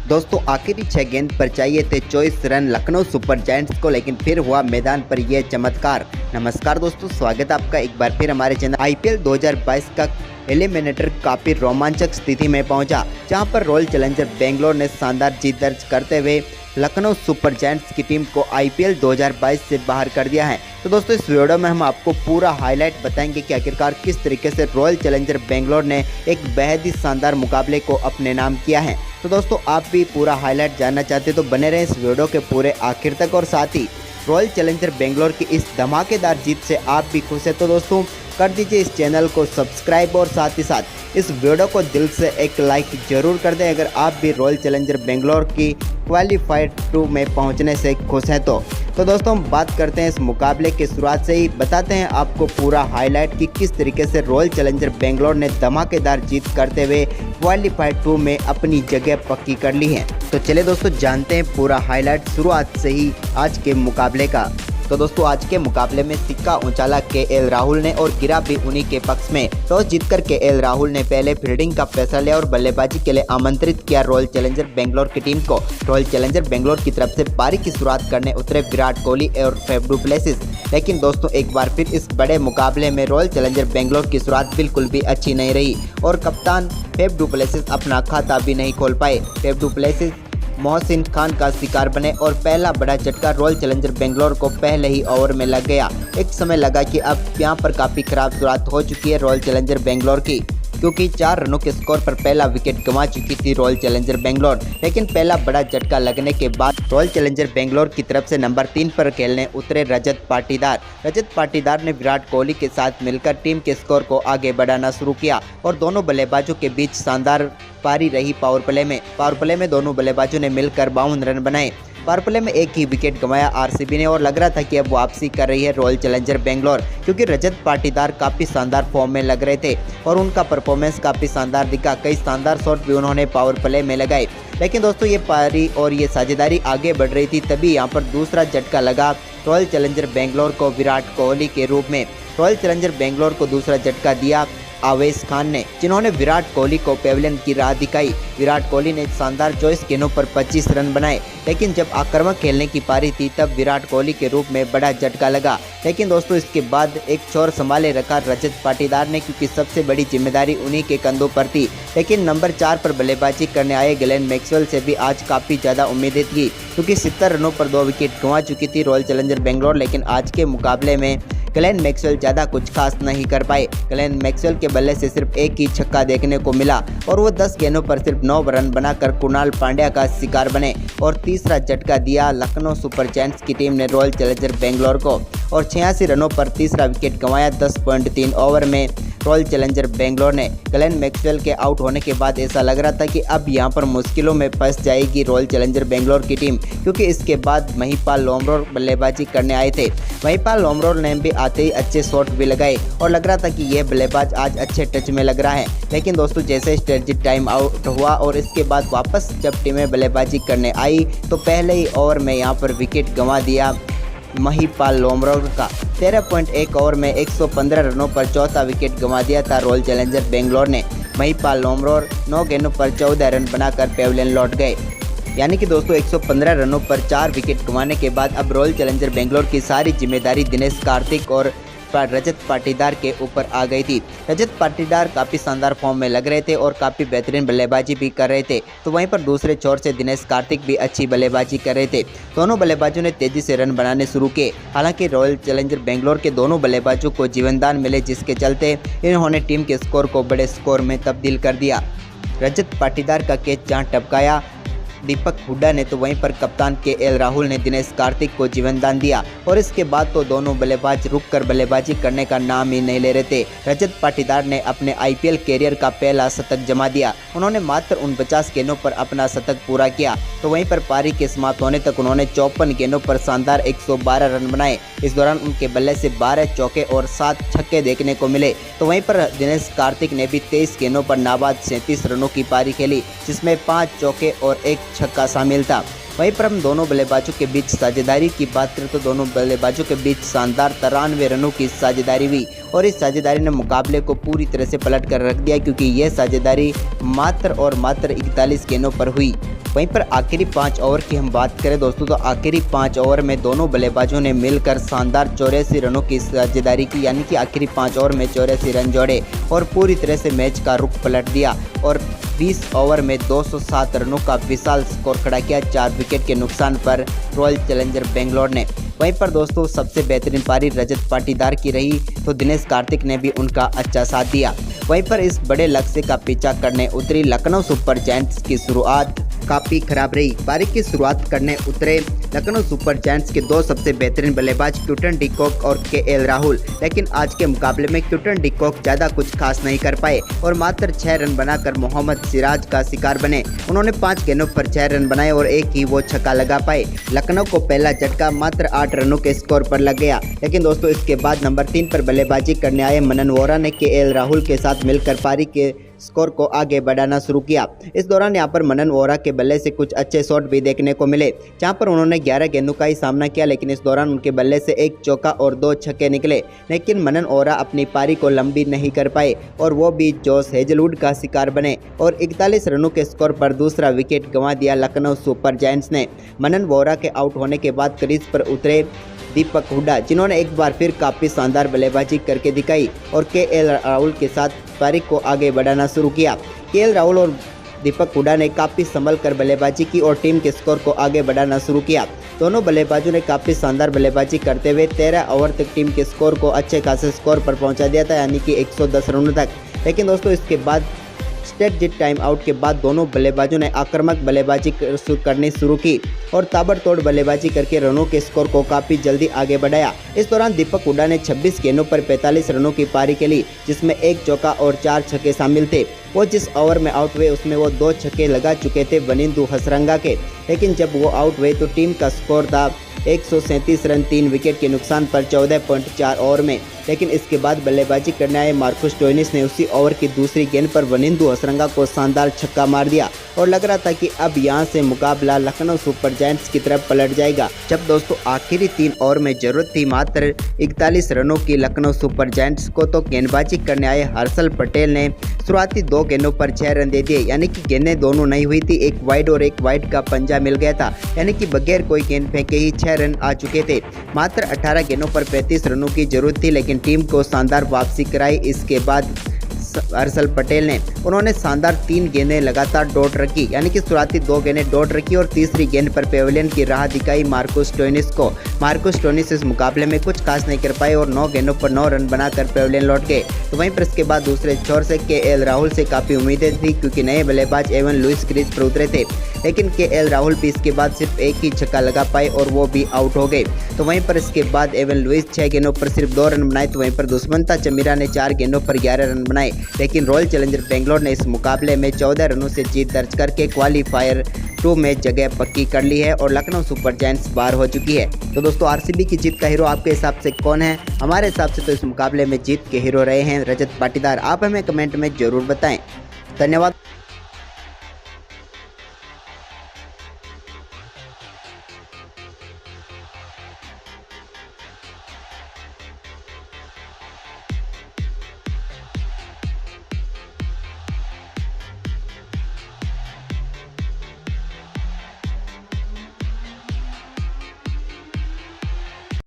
दोस्तों आखिरी 6 गेंद पर चाहिए थे 24 रन लखनऊ सुपर जायंट्स को, लेकिन फिर हुआ मैदान पर यह चमत्कार। नमस्कार दोस्तों, स्वागत है आपका एक बार फिर हमारे चैनल। आईपीएल 2022 का एलिमिनेटर काफ़ी रोमांचक स्थिति में पहुंचा, जहां पर रॉयल चैलेंजर बेंगलोर ने शानदार जीत दर्ज करते हुए लखनऊ सुपर जायंट्स की टीम को आईपीएल 2022 से बाहर कर दिया है। तो दोस्तों इस वीडियो में हम आपको पूरा हाईलाइट बताएंगे कि आखिरकार किस तरीके से रॉयल चैलेंजर बेंगलोर ने एक बेहद ही शानदार मुकाबले को अपने नाम किया है। तो दोस्तों आप भी पूरा हाईलाइट जानना चाहते हैं तो बने रहें इस वीडियो के पूरे आखिर तक। और साथ ही रॉयल चैलेंजर बेंगलोर की इस धमाकेदार जीत से आप भी खुश हैं तो दोस्तों कर दीजिए इस चैनल को सब्सक्राइब और साथ ही साथ इस वीडियो को दिल से एक लाइक जरूर कर दें अगर आप भी रॉयल चैलेंजर बेंगलोर की क्वालिफाइड 2 में पहुंचने से खुश हैं तो दोस्तों हम बात करते हैं इस मुकाबले की शुरुआत से ही बताते हैं आपको पूरा हाईलाइट कि किस तरीके से रॉयल चैलेंजर बेंगलोर ने धमाकेदार जीत करते हुए क्वालिफाइड 2 में अपनी जगह पक्की कर ली है। तो चलिए दोस्तों जानते हैं पूरा हाईलाइट शुरुआत से ही आज के मुकाबले का। तो दोस्तों आज के मुकाबले में सिक्का उछाला केएल राहुल ने और गिरा भी उन्हीं के पक्ष में। टॉस जीतकर केएल राहुल ने पहले फील्डिंग का फैसला लिया और बल्लेबाजी के लिए आमंत्रित किया रॉयल चैलेंजर बेंगलोर की टीम को। रॉयल चैलेंजर बेंगलोर की तरफ से पारी की शुरुआत करने उतरे विराट कोहली और फेफ डु प्लेसिस, लेकिन दोस्तों एक बार फिर इस बड़े मुकाबले में रॉयल चैलेंजर बेंगलोर की शुरुआत बिल्कुल भी अच्छी नहीं रही और कप्तान फेफ डु प्लेसिस अपना खाता भी नहीं खोल पाए। Faf du Plessis Mohsin Khan का शिकार बने और पहला बड़ा झटका रॉयल चैलेंजर बेंगलोर को पहले ही ओवर में लग गया। एक समय लगा कि अब यहाँ पर काफ़ी खराब शुरुआत हो चुकी है रॉयल चैलेंजर बेंगलोर की, क्योंकि 4 रनों के स्कोर पर पहला विकेट गंवा चुकी थी रॉयल चैलेंजर बेंगलोर। लेकिन पहला बड़ा झटका लगने के बाद रॉयल चैलेंजर बेंगलोर की तरफ से नंबर 3 पर खेलने उतरे रजत पाटीदार ने विराट कोहली के साथ मिलकर टीम के स्कोर को आगे बढ़ाना शुरू किया और दोनों बल्लेबाजों के बीच शानदार पारी रही। पावर प्ले में दोनों बल्लेबाजों ने मिलकर 52 रन बनाए। पावर प्ले में एक ही विकेट गंवाया आरसीबी ने और लग रहा था कि अब वापसी कर रही है रॉयल चैलेंजर बेंगलोर, क्योंकि रजत पाटीदार काफ़ी शानदार फॉर्म में लग रहे थे और उनका परफॉर्मेंस काफ़ी शानदार दिखा। कई शानदार शॉट भी उन्होंने पावर प्ले में लगाए। लेकिन दोस्तों ये पारी और ये साझेदारी आगे बढ़ रही थी, तभी यहाँ पर दूसरा झटका लगा रॉयल चैलेंजर बेंगलोर को विराट कोहली के रूप में। रॉयल चैलेंजर बेंगलोर को दूसरा झटका दिया आवेश खान ने, जिन्होंने विराट कोहली को पेविलियन की राह दिखाई। विराट कोहली ने शानदार 24 गेंदों पर 25 रन बनाए, लेकिन जब आक्रामक खेलने की पारी थी तब विराट कोहली के रूप में बड़ा झटका लगा। लेकिन दोस्तों इसके बाद एक छोर संभाले रखा रजत पाटीदार ने, क्योंकि सबसे बड़ी जिम्मेदारी उन्हीं के कंधों पर थी। लेकिन नंबर 4 पर बल्लेबाजी करने आए ग्लेन मैक्सवेल से भी आज काफ़ी ज़्यादा उम्मीदें थी, क्योंकि 70 रनों पर 2 विकेट गंवा चुकी थी रॉयल चैलेंजर बेंगलोर। लेकिन आज के मुकाबले में ग्लेन मैक्सवेल ज़्यादा कुछ खास नहीं कर पाए। ग्लेन मैक्सवेल के बल्ले से सिर्फ एक ही छक्का देखने को मिला और वो 10 गेंदों पर सिर्फ 9 रन बनाकर कुणाल पांड्या का शिकार बने। और तीसरा झटका दिया लखनऊ सुपर जायंट्स की टीम ने रॉयल चैलेंजर बेंगलोर को और 86 रनों पर तीसरा विकेट गंवाया। 10.3 ओवर में रॉयल चैलेंजर बेंगलोर ने ग्लेन मैक्सवेल के आउट होने के बाद ऐसा लग रहा था कि अब यहां पर मुश्किलों में फंस जाएगी रॉयल चैलेंजर बेंगलोर की टीम, क्योंकि इसके बाद महिपाल लोमरोर बल्लेबाजी करने आए थे। महिपाल लोमरोर ने भी आते ही अच्छे शॉट भी लगाए और लग रहा था कि यह बल्लेबाज आज अच्छे टच में लग रहा है। लेकिन दोस्तों जैसे स्ट्रेटजिक टाइम आउट हुआ और इसके बाद वापस जब टीमें बल्लेबाजी करने आई तो पहले ही ओवर में यहां पर विकेट गंवा दिया महिपाल लोमरोर का। 13.1 ओवर में 115 रनों पर चौथा विकेट गंवा दिया था रॉयल चैलेंजर बेंगलोर ने। महिपाल लोमरोर 9 गेंदों पर 14 रन बनाकर पेविलियन लौट गए। यानी कि दोस्तों 115 रनों पर 4 विकेट गंवाने के बाद अब रॉयल चैलेंजर बेंगलोर की सारी जिम्मेदारी दिनेश कार्तिक और रजत पाटीदार के ऊपर आ गई थी। रजत पाटीदार काफ़ी शानदार फॉर्म में लग रहे थे और काफ़ी बेहतरीन बल्लेबाजी भी कर रहे थे, तो वहीं पर दूसरे छोर से दिनेश कार्तिक भी अच्छी बल्लेबाजी कर रहे थे। दोनों बल्लेबाजों ने तेज़ी से रन बनाने शुरू किए। हालांकि रॉयल चैलेंजर बेंगलोर के दोनों बल्लेबाजों को जीवनदान मिले, जिसके चलते इन्होंने टीम के स्कोर को बड़े स्कोर में तब्दील कर दिया। रजत पाटीदार का कैच जहाँ टपकाया दीपक हुड्डा ने, तो वहीं पर कप्तान केएल राहुल ने दिनेश कार्तिक को जीवनदान दिया और इसके बाद तो दोनों बल्लेबाज रुककर बल्लेबाजी करने का नाम ही नहीं ले रहे थे। रजत पाटीदार ने अपने आईपीएल कैरियर का पहला शतक जमा दिया। उन्होंने मात्र 49 गेंदों पर अपना शतक पूरा किया, तो वहीं पर पारी के समाप्त होने तक उन्होंने 54 गेंदों पर शानदार 112 रन बनाए। इस दौरान उनके बल्ले से 12 चौके और 7 छक्के देखने को मिले। तो वहीं पर दिनेश कार्तिक ने भी 23 गेंदों पर नाबाद 37 रनों की पारी खेली, जिसमें 5 चौके और 1 छक्का शामिल था। वहीं पर हम दोनों बल्लेबाजों के बीच साझेदारी की बात करें तो दोनों बल्लेबाजों के बीच शानदार 93 रनों की साझेदारी हुई और इस साझेदारी ने मुकाबले को पूरी तरह से पलट कर रख दिया, क्योंकि यह साझेदारी मात्र और मात्र 41 गेंदों पर हुई। वहीं पर आखिरी 5 ओवर की हम बात करें दोस्तों तो आखिरी 5 ओवर में दोनों बल्लेबाजों ने मिलकर शानदार 84 रनों की साझेदारी की, यानी कि आखिरी 5 ओवर में 84 रन जोड़े और पूरी तरह से मैच का रुख पलट दिया और 20 ओवर में 207 रनों का विशाल स्कोर खड़ा किया 4 विकेट के नुकसान पर रॉयल चैलेंजर बेंगलोर ने। वहीं पर दोस्तों सबसे बेहतरीन पारी रजत पाटीदार की रही तो दिनेश कार्तिक ने भी उनका अच्छा साथ दिया। वहीं पर इस बड़े लक्ष्य का पीछा करने उतरी लखनऊ सुपर जायंट्स की शुरुआत काफ़ी खराब रही। पारी की शुरुआत करने उतरे लखनऊ सुपर जायंट्स के दो सबसे बेहतरीन बल्लेबाज क्विंटन डी कॉक और केएल राहुल, लेकिन आज के मुकाबले में क्विंटन डी कॉक ज़्यादा कुछ खास नहीं कर पाए और मात्र 6 रन बनाकर मोहम्मद सिराज का शिकार बने। उन्होंने 5 गेंदों पर 6 रन बनाए और एक ही वो छक्का लगा पाए। लखनऊ को पहला झटका मात्र 8 रनों के स्कोर पर लग गया, लेकिन दोस्तों इसके बाद नंबर 3 पर बल्लेबाजी करने आए मनन वोरा ने केएल राहुल के साथ मिलकर पारी के स्कोर को आगे बढ़ाना शुरू किया। इस दौरान यहां पर मनन वोरा के बल्ले से कुछ अच्छे शॉट भी देखने को मिले, जहां पर उन्होंने 11 गेंदों का ही सामना किया, लेकिन इस दौरान उनके बल्ले से एक चौका और 2 छक्के निकले, लेकिन मनन वोरा अपनी पारी को लंबी नहीं कर पाए और वो भी जोश हेजलवुड का शिकार बने और 41 रनों के स्कोर पर दूसरा विकेट गंवा दिया लखनऊ सुपर जायंट्स ने। मनन वोरा के आउट होने के बाद क्रीज पर उतरे दीपक हुड्डा, जिन्होंने एक बार फिर काफ़ी शानदार बल्लेबाजी करके दिखाई और केएल राहुल के साथ पारी को आगे बढ़ाना शुरू किया। केएल राहुल और दीपक हुड्डा ने काफ़ी संभल कर बल्लेबाजी की और टीम के स्कोर को आगे बढ़ाना शुरू किया। दोनों बल्लेबाजों ने काफ़ी शानदार बल्लेबाजी करते हुए 13 ओवर तक टीम के स्कोर को अच्छे खासे स्कोर पर पहुंचा दिया था, यानी कि 110 रनों तक। लेकिन दोस्तों इसके बाद स्ट्रेटजिक टाइम आउट के बाद दोनों बल्लेबाजों ने आक्रामक बल्लेबाजी करनी शुरू की और ताबड़तोड़ बल्लेबाजी करके रनों के स्कोर को काफ़ी जल्दी आगे बढ़ाया। इस दौरान दीपक हुड्डा ने 26 गेंदों पर 45 रनों की पारी खेली, जिसमें एक चौका और 4 छक्के शामिल थे। वो जिस ओवर में आउट हुए उसमें वो 2 छक्के लगा चुके थे वनिंदु हसरंगा के, लेकिन जब वो आउट हुए तो टीम का स्कोर था 137 रन 3 विकेट के नुकसान पर 14.4 ओवर में। लेकिन इसके बाद बल्लेबाजी करने आए मार्कस स्टोइनिस ने उसी ओवर की दूसरी गेंद पर वनिंदु हसरंगा को शानदार छक्का मार दिया और लग रहा था कि अब यहां से मुकाबला लखनऊ सुपर जायंट्स की तरफ पलट जाएगा। जब दोस्तों आखिरी 3 ओवर में जरूरत थी मात्र 41 रनों की लखनऊ सुपर जायंट्स को, तो गेंदबाजी करने आए हर्षल पटेल ने शुरुआती 2 गेंदों पर 6 रन दे दिए, यानी कि गेंदें दोनों नहीं हुई थी, एक वाइड और एक वाइड का पंजा मिल गया था, यानी कि बगैर कोई गेंद फेंके ही 6 रन आ चुके थे। मात्र 18 गेंदों पर 35 रनों की जरूरत थी, लेकिन टीम को शानदार वापसी कराई। इसके बाद हर्षल पटेल ने उन्होंने शानदार 3 गेंदें लगातार डॉट रखी, यानी कि शुरुआती 2 गेंदें डॉट रखी और तीसरी गेंद पर पेविलियन की राह दिखाई मार्कस स्टोइनिस को। मार्कस स्टोइनिस इस मुकाबले में कुछ खास नहीं कर पाए और 9 गेंदों पर 9 रन बनाकर पेविलियन लौट गए। तो वहीं पर इसके बाद दूसरे छोर से केएल राहुल से काफ़ी उम्मीदें थी, क्योंकि नए बल्लेबाज एवन लुइस क्रीज पर उतरे थे, लेकिन केएल राहुल भी इसके बाद सिर्फ एक ही छक्का लगा पाए और वो भी आउट हो गए। तो वहीं पर इसके बाद एवन लुइस 6 गेंदों पर सिर्फ 2 रन बनाए, तो वहीं पर दुष्मंता चमीरा ने 4 गेंदों पर 11 रन बनाए, लेकिन रॉयल चैलेंजर बेंगलोर ने इस मुकाबले में 14 रनों से जीत दर्ज करके क्वालीफायर 2 में जगह पक्की कर ली है और लखनऊ सुपर जायंट्स बाहर हो चुकी है। तो दोस्तों आरसीबी की जीत का हीरो आपके हिसाब से कौन है? हमारे हिसाब से तो इस मुकाबले में जीत के हीरो रहे हैं रजत पाटीदार। आप हमें कमेंट में जरूर बताएं। धन्यवाद।